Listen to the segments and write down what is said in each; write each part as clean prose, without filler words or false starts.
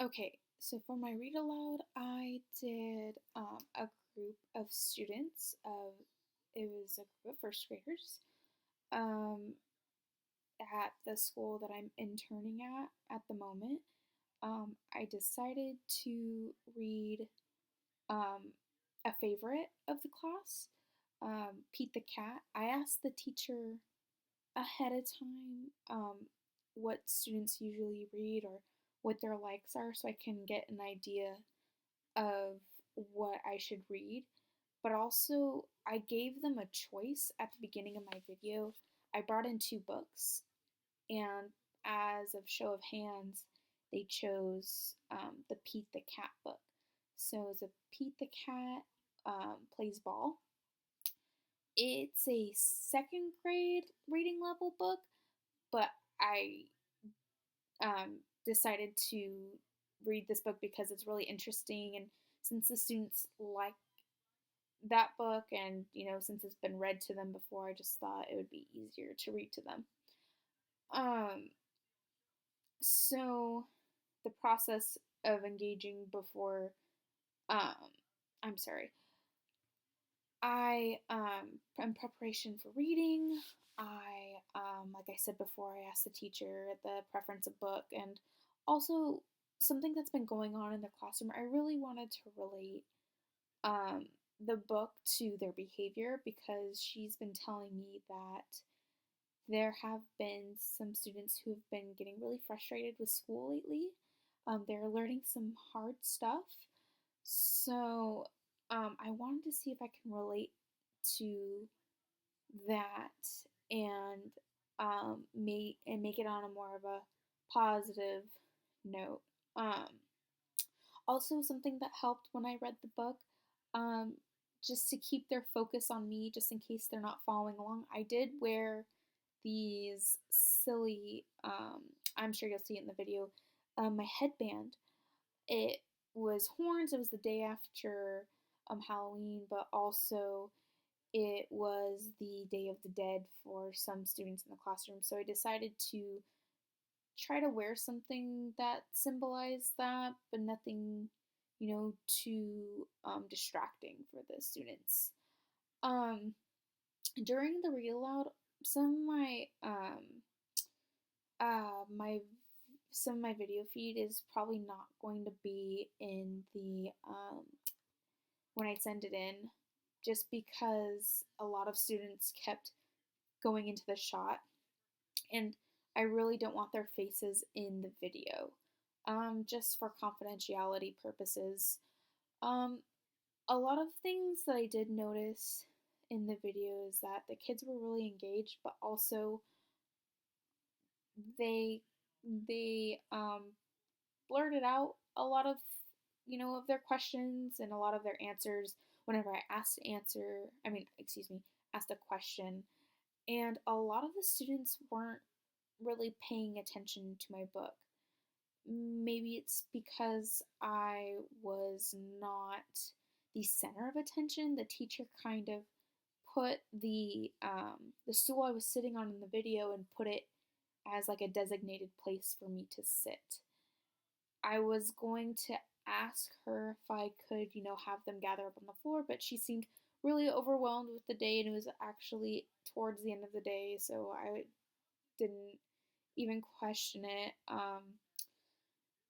Okay, so for my read aloud, I did a group of students. It was a group of first graders um, at the school that I'm interning at the moment. I decided to read um, a favorite of the class, Pete the Cat. I asked the teacher ahead of time what students usually read or what their likes are so I can get an idea of what I should read. But also, I gave them a choice at the beginning of my video. I brought in two books, and as of show of hands, they chose the Pete the Cat book. So it's a Pete the Cat plays ball. It's a second grade reading level book, but I decided to read this book because it's really interesting, and since the students like that book, and since it's been read to them before, I just thought it would be easier to read to them. Um, so the process of engaging before, um, I'm sorry, in preparation for reading, like I said before, I asked the teacher the preference of book, and also something that's been going on in the classroom. I really wanted to relate um, the book to their behavior because she's been telling me that there have been some students who have been getting really frustrated with school lately. They're learning some hard stuff. So I wanted to see if I can relate to that and make it on a more of a positive note. Also, something that helped when I read the book, um, just to keep their focus on me, just in case they're not following along, I did wear these silly, I'm sure you'll see it in the video, my headband. It was horns, it was the day after Halloween, but also it was the Day of the Dead for some students in the classroom. So I decided to try to wear something that symbolized that, but nothing, too distracting for the students. Um, During the read aloud, some of my some of my video feed is probably not going to be in the when I send it in, just because a lot of students kept going into the shot, and I really don't want their faces in the video, just for confidentiality purposes. Um, a lot of things that I did notice in the video is that the kids were really engaged, but also they they blurted out a lot of of their questions and a lot of their answers whenever I asked a question, and a lot of the students weren't really paying attention to my book. Maybe it's because I was not the center of attention. The teacher kind of put the stool I was sitting on in the video and put it as like a designated place for me to sit. I was going to ask her if I could, have them gather up on the floor, but she seemed really overwhelmed with the day, and it was actually towards the end of the day, so I didn't even question it.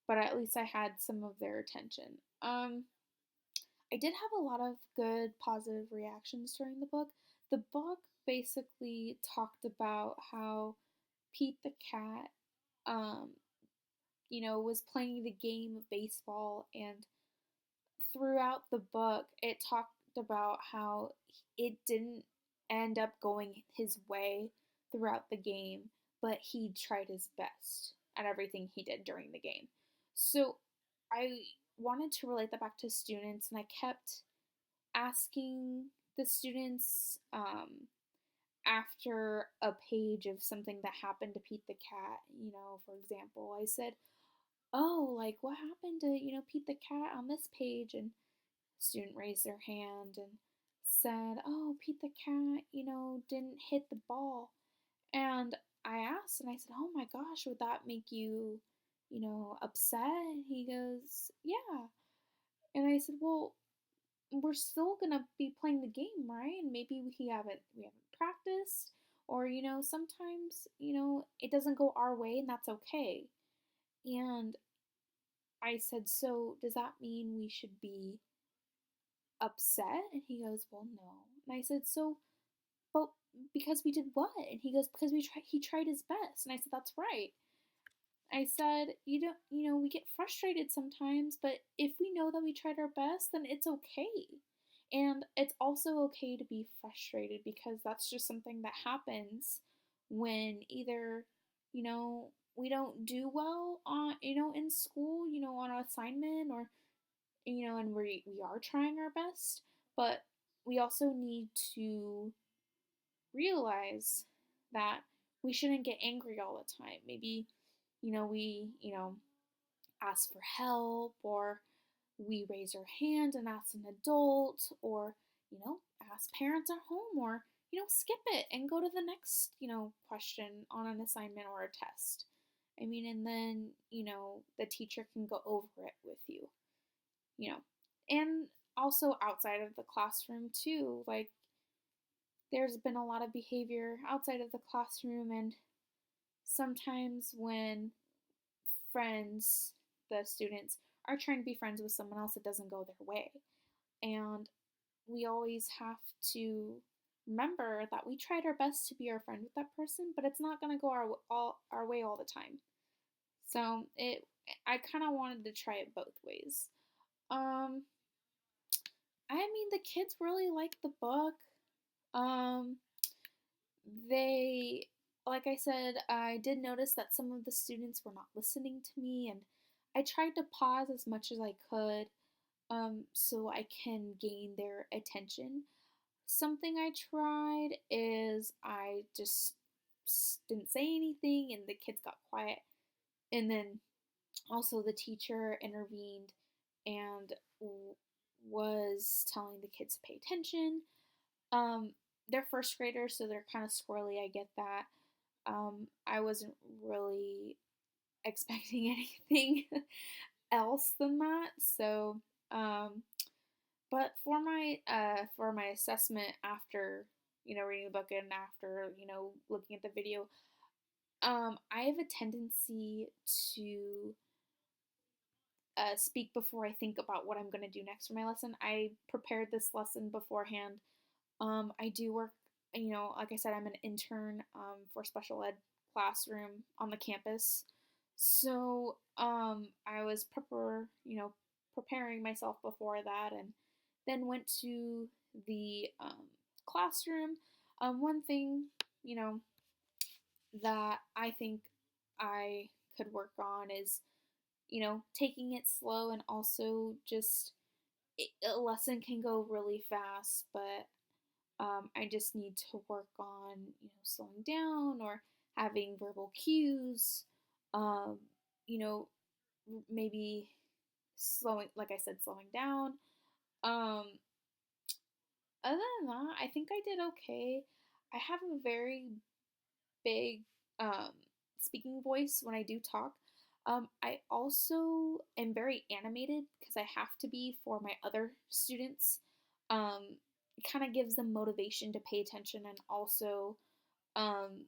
But at least I had some of their attention. I did have a lot of good positive reactions during the book. The book basically talked about how Pete the cat, um, was playing the game of baseball, and throughout the book, it talked about how it didn't end up going his way throughout the game, but he tried his best at everything he did during the game. So I wanted to relate that back to students, and I kept asking the students after a page of something that happened to Pete the cat. For example, I said, "Oh, like what happened to Pete the cat on this page?" And a student raised their hand and said, "Oh, Pete the cat, didn't hit the ball." And I asked, and I said, "Oh my gosh, would that make you upset? And he goes, yeah. And I said, well, we're still gonna be playing the game, right? And maybe we haven't practiced, or sometimes it doesn't go our way, and that's okay. And I said, so does that mean we should be upset? And he goes, well, no. And I said, so, but because we did what? And he goes, because he tried his best. And I said, that's right. I said, you don't, we get frustrated sometimes, but if we know that we tried our best, then it's okay. And it's also okay to be frustrated because that's just something that happens when either, we don't do well on, in school, on an assignment, or, and we are trying our best, but we also need to realize that we shouldn't get angry all the time. Maybe, we, ask for help, or we raise our hand and ask an adult, or, ask parents at home, or, skip it and go to the next, question on an assignment or a test. I mean, and then, the teacher can go over it with you, you know. And also outside of the classroom, too. Like, there's been a lot of behavior outside of the classroom, and sometimes when friends, the students, are trying to be friends with someone else, it doesn't go their way. And we always have to remember that we tried our best to be our friend with that person, but it's not going to go our way all the time. So I kind of wanted to try it both ways. Um, I mean, the kids really liked the book. Um, they, like I said, I did notice that some of the students were not listening to me, and I tried to pause as much as I could, so I can gain their attention. Something I tried is I just didn't say anything, and the kids got quiet. And then also the teacher intervened and was telling the kids to pay attention. Um, they're first graders, so they're kind of squirrely. I get that. I wasn't really expecting anything else than that. So, but for my assessment after reading the book and after looking at the video, I have a tendency to speak before I think about what I'm going to do next for my lesson. I prepared this lesson beforehand. I do work, like I said, I'm an intern for special ed classroom on the campus. So I was preparing myself before that, and then went to the classroom. One thing, you know, that I think I could work on is, taking it slow, and also just a lesson can go really fast, but I just need to work on, slowing down, or having verbal cues, um, you know, maybe like I said, slowing down. Um, Other than that, I think I did okay. I have a very big um, speaking voice when I do talk. I also am very animated because I have to be for my other students. It kind of gives them motivation to pay attention, and also um,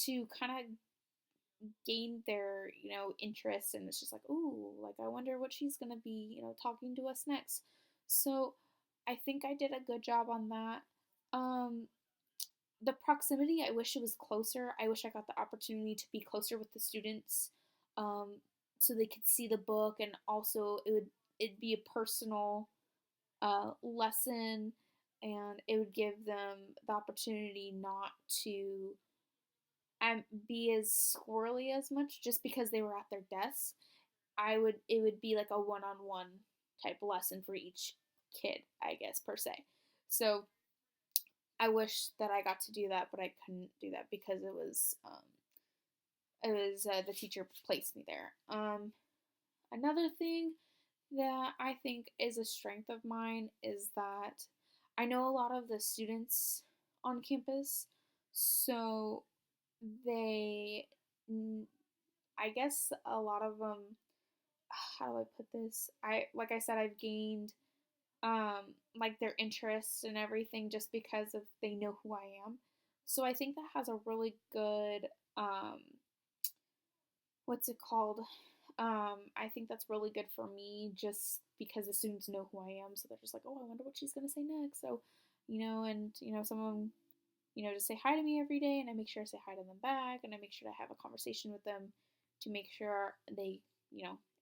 to kind of gain their interest. And it's just like, ooh, like I wonder what she's gonna be talking to us next. So I think I did a good job on that. Um, the proximity, I wish it was closer. I wish I got the opportunity to be closer with the students, um, so they could see the book, and also it'd be a personal lesson, and it would give them the opportunity not to be as squirrely as much just because they were at their desks. It would be like a one-on-one type lesson for each kid, I guess, per se. So I wish that I got to do that, but I couldn't do that because the teacher placed me there. Another thing that I think is a strength of mine is that I know a lot of the students on campus, so they I guess a lot of them, how do I put this? Like I said, I've gained like their interests and everything just because of they know who I am. So I think that has a really good what's it called? I think that's really good for me just because the students know who I am. So they're just like, oh, I wonder what she's going to say next. So, and, some of them, just say hi to me every day and I make sure I say hi to them back and I make sure to have a conversation with them to make sure they,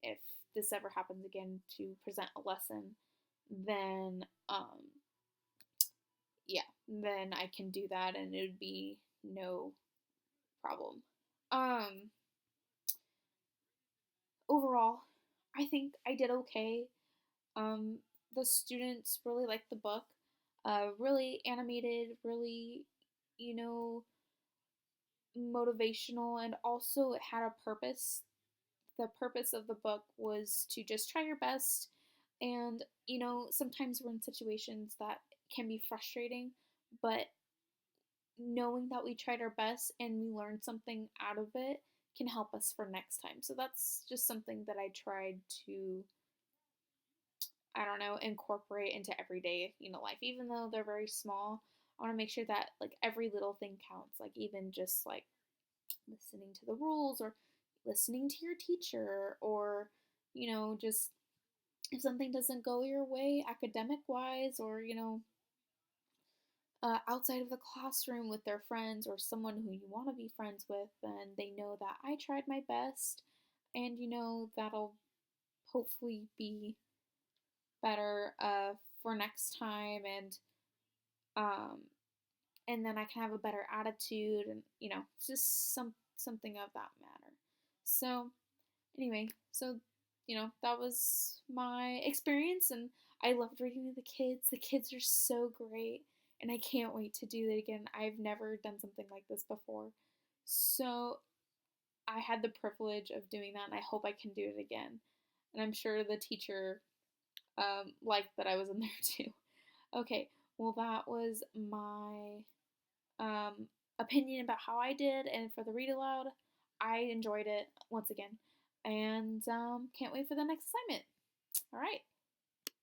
if this ever happens again to present a lesson, then, yeah, then I can do that and it would be no problem. Um, Overall, I think I did okay. Um, the students really liked the book. Really animated, really, you know, motivational, and also it had a purpose. The purpose of the book was to just try your best. And, sometimes we're in situations that can be frustrating, but knowing that we tried our best and we learned something out of it can help us for next time. So that's just something that I tried to, I don't know, incorporate into everyday, life. Even though they're very small, I want to make sure that like every little thing counts. Like even just like listening to the rules or listening to your teacher or, just if something doesn't go your way academic wise or, outside of the classroom with their friends or someone who you want to be friends with, and they know that I tried my best, and that'll hopefully be better for next time, um, and then I can have a better attitude, and it's just something of that matter. So anyway, so that was my experience, and I loved reading to the kids. The kids are so great, and I can't wait to do it again. I've never done something like this before. So I had the privilege of doing that, and I hope I can do it again. And I'm sure the teacher liked that I was in there too. Okay, well, that was my um, opinion about how I did, and for the read aloud, I enjoyed it once again, and can't wait for the next assignment. All right.